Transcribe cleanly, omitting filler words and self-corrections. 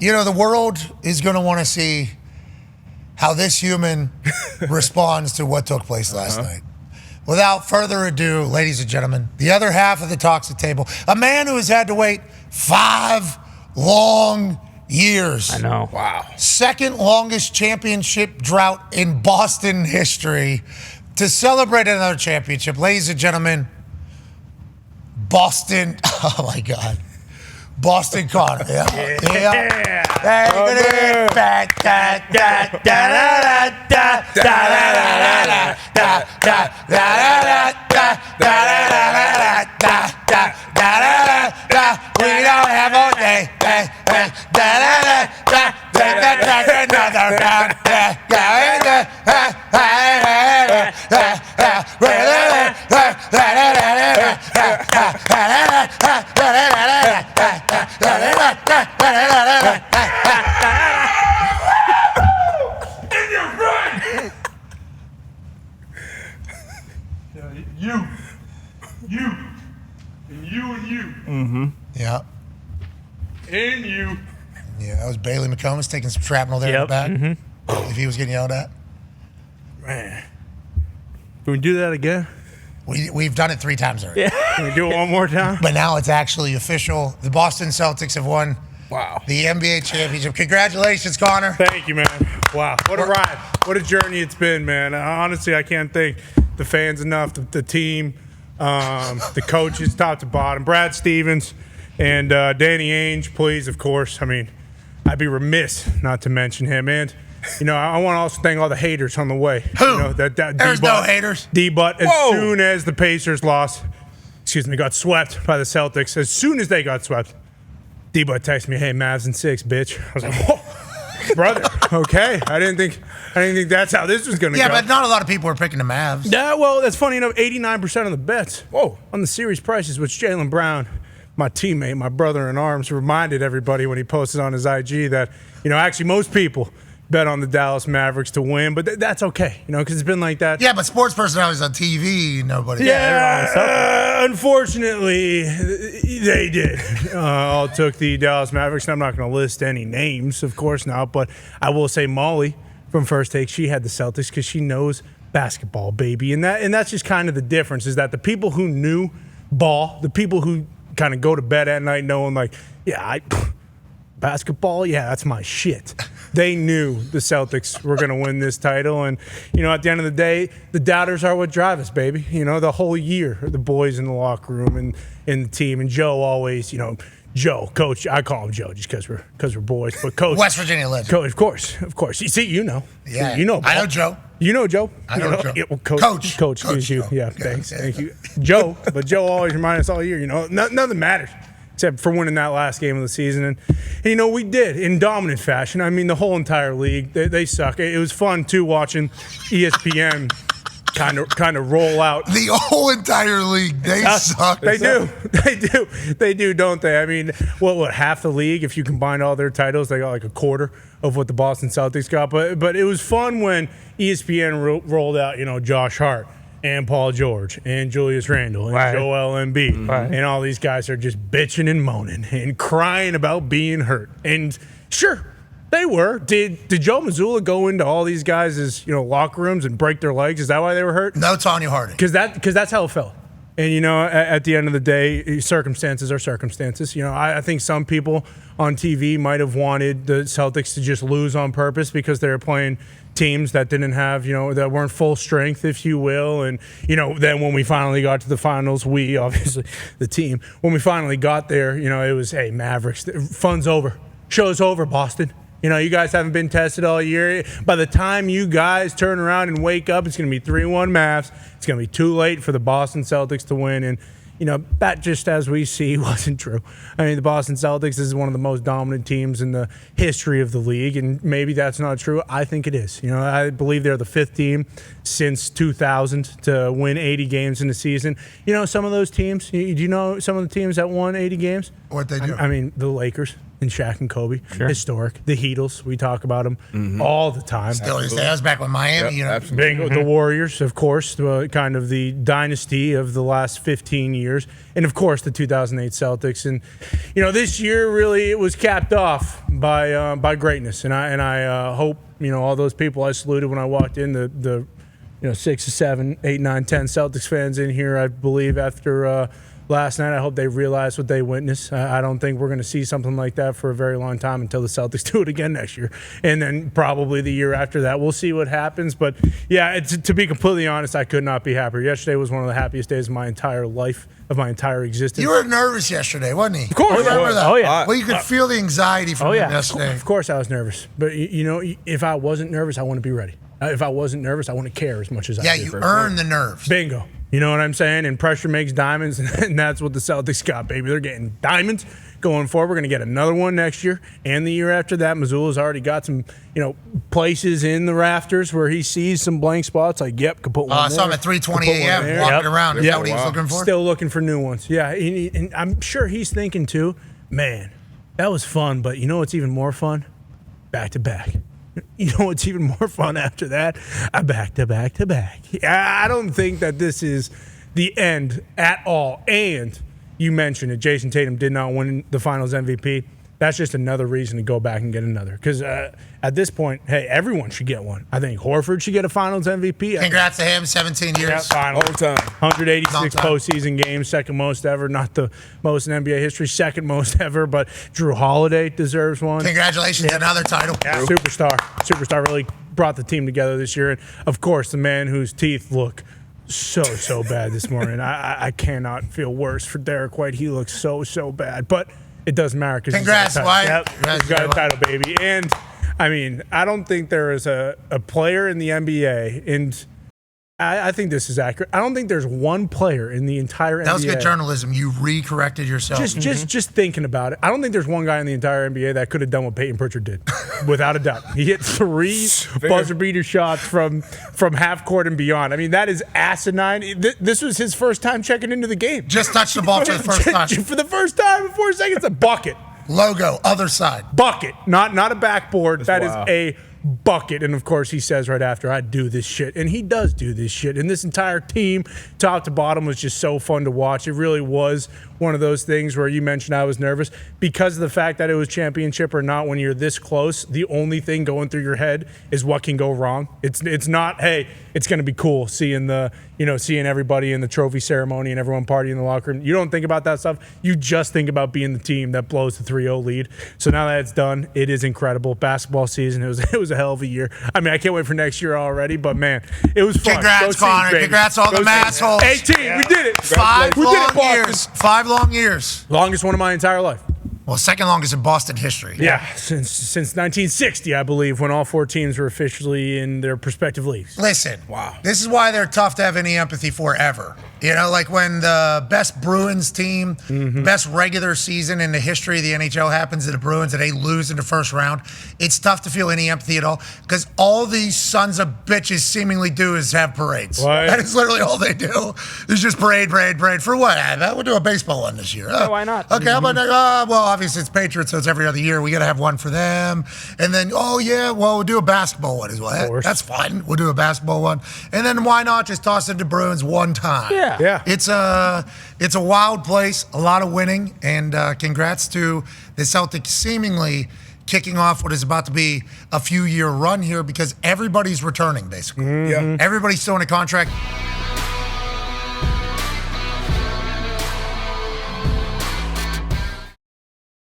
You know, the world is going to want to see how this human responds to what took place last night. Without further ado, ladies and gentlemen, the other half of the Toxic Table, a man who has had to wait 5 long years. I know. Wow. Second longest championship drought in Boston history to celebrate another championship. Ladies and gentlemen, Boston, oh my God. Boston Connor. Yeah. We don't have all day. Mm-hmm. Yeah. And you. Yeah, that was Bailey McComas taking some shrapnel there in the back. Mm-hmm. If he was getting yelled at. Man. Can we do that again? We've done it 3 times already. Yeah. Can we do it one more time? But now it's actually official. The Boston Celtics have won the NBA championship. Congratulations, Connor. Thank you, man. Wow. What a ride. What a journey it's been, man. Honestly, I can't thank the fans enough, the team, the coaches, top to bottom, Brad Stevens, and Danny Ainge, please, of course. I mean, I'd be remiss not to mention him. And, you know, I want to also thank all the haters on the way. Who? You know, There's no haters. D-Butt, as soon as the Pacers got swept by the Celtics, as soon as they got swept, D-Butt texted me, "Hey, Mavs in 6, bitch." I was like, whoa, brother, okay. I didn't think that's how this was going to go. Yeah, but not a lot of people are picking the Mavs. Yeah, well, that's funny enough. 89% of the bets on the series prices, which Jaylen Brown, my teammate, my brother in arms, reminded everybody when he posted on his IG that, you know, actually most people bet on the Dallas Mavericks to win, but that's okay, you know, because it's been like that. Yeah, but sports personalities on TV, nobody. Yeah, unfortunately, they did. All took the Dallas Mavericks. And I'm not going to list any names, of course not, but I will say Molly from First Take, she had the Celtics because she knows basketball, baby, and that's just kind of the difference, is that the people who knew ball, the people who kind of go to bed at night knowing, like, basketball, that's my shit. They knew the Celtics were going to win this title. And, you know, at the end of the day, the doubters are what drive us, baby. You know, the whole year, the boys in the locker room and in the team. And Joe always, you know, Joe, coach, I call him Joe just because we're boys. But coach. West Virginia legend. Coach, of course. You see, you know. Yeah. You know. I know Joe. You know Joe. I know Joe. Yeah, well, Coach. Excuse you. Yeah, thanks. Thank you. Joe. But Joe always reminds us all year, you know, nothing matters except for winning that last game of the season. And, you know, we did in dominant fashion. I mean, the whole entire league, they suck. It was fun, too, watching ESPN kind of roll out. The whole entire league, they suck. They do, don't they? I mean, what half the league, if you combine all their titles, they got like a quarter of what the Boston Celtics got. But it was fun when ESPN rolled out, you know, Josh Hart and Paul George and Julius Randle and Joel Embiid. And all these guys are just bitching and moaning and crying about being hurt. And sure, they were. Did Joe Mazzulla go into all these guys' locker rooms and break their legs? Is that why they were hurt? No, Tanya Harding. Because that's how it felt. And, you know, at the end of the day, circumstances are circumstances. You know, I think some people on TV might have wanted the Celtics to just lose on purpose because they were playing teams that didn't have, you know, that weren't full strength, if you will. And, you know, then when we finally got to the finals, obviously, the team, when we finally got there, you know, it was, hey, Mavericks, fun's over. Show's over, Boston. You know, you guys haven't been tested all year. By the time you guys turn around and wake up, it's going to be 3-1 Mavs. It's going to be too late for the Boston Celtics to win. And, you know, that just as we see wasn't true. I mean, the Boston Celtics is one of the most dominant teams in the history of the league, and maybe that's not true. I think it is. You know, I believe they're the 5th team since 2000 to win 80 games in a season. You know, some of those teams, do you know some of the teams that won 80 games? What they do? I mean, the Lakers. and Shaq and Kobe. Historic. The Heatles, we talk about them all the time. Still is. That was back when Miami, Bingo. The Warriors, of course, kind of the dynasty of the last 15 years. And, of course, the 2008 Celtics. And, this year really it was capped off by greatness. And I hope, all those people I saluted when I walked in, the 6, 7, 8, 9, 10 Celtics fans in here, I believe, after last night. I hope they realize what they witnessed. I don't think we're going to see something like that for a very long time until the Celtics do it again next year. And then probably the year after that. We'll see what happens. But, yeah, to be completely honest, I could not be happier. Yesterday was one of the happiest days of my entire life, of my entire existence. You were nervous yesterday, wasn't he? Of course. Remember that? Oh, yeah. Well, you could feel the anxiety from him yesterday. Of course I was nervous. But, if I wasn't nervous, I wouldn't be ready. If I wasn't nervous, I wouldn't care as much as I do. Yeah, you earn the nerves. Bingo. You know what I'm saying? And pressure makes diamonds, and that's what the Celtics got, baby. They're getting diamonds going forward. We're going to get another one next year and the year after that. Missoula's already got some, places in the rafters where he sees some blank spots. Like, yep, could put one there. I saw him at 3:20 a.m. walking around. Is that what he was looking for? Still looking for new ones. Yeah, and I'm sure he's thinking, too, man, that was fun, but you know what's even more fun? Back-to-back. You know what's even more fun after that? Back-to-back-to-back. I don't think that this is the end at all. And you mentioned it, Jason Tatum did not win the Finals MVP. That's just another reason to go back and get another. Because at this point, hey, everyone should get one. I think Horford should get a Finals MVP. Congrats to him, 17 years. Yeah, final. All time. 186 postseason games, second most ever. Not the most in NBA history, second most ever. But Drew Holiday deserves one. Congratulations, another title. Yeah, superstar really brought the team together this year. And, of course, the man whose teeth look so bad this morning. I cannot feel worse for Derek White. He looks so bad. But it doesn't matter. Congrats, White. Yep, he's got a title, baby. And, I mean, I don't think there is a player in the NBA, and I think this is accurate. I don't think there's one player in the entire NBA. That was good journalism. You re-corrected yourself. Just thinking about it. I don't think there's one guy in the entire NBA that could have done what Peyton Pritchard did, without a doubt. He hit 3 buzzer beater shots from half court and beyond. I mean, that is asinine. This was his first time checking into the game. Just touched the ball for the first time. For the first time in 4 seconds, a bucket. Logo, other side. Bucket, not a backboard. That is wild. a bucket. And, of course, he says right after, I do this shit. And he does do this shit. And this entire team, top to bottom, was just so fun to watch. It really was one of those things where you mentioned I was nervous because of the fact that it was championship or not. When you're this close, the only thing going through your head is what can go wrong. It's not, hey, it's going to be cool seeing everybody in the trophy ceremony and everyone partying in the locker room. You don't think about that stuff. You just think about being the team that blows the 3-0 lead. So now that it's done, it is incredible. Basketball season, it was a hell of a year. I mean, I can't wait for next year already, but man, it was fun. Congrats, Connor. Congrats all the assholes. 18, we did it. 5 long years. 5 long years. Longest one of my entire life. Well, second longest in Boston history. Yeah, since 1960, I believe, when all 4 teams were officially in their respective leagues. Listen, this is why they're tough to have any empathy for ever. Like when the best Bruins team, best regular season in the history of the NHL happens to the Bruins and they lose in the first round, it's tough to feel any empathy at all because all these sons of bitches seemingly do is have parades. What? That is literally all they do. It's just parade. For what? We'll do a baseball one this year. Why not? Okay, how about well, obviously it's Patriots, so it's every other year. We got to have one for them. And then, we'll do a basketball one as well. That's fine. We'll do a basketball one. And then why not just toss it to Bruins one time? Yeah. It's a wild place, a lot of winning, and congrats to the Celtics seemingly kicking off what is about to be a few-year run here because everybody's returning, basically. Yeah. Everybody's still in a contract.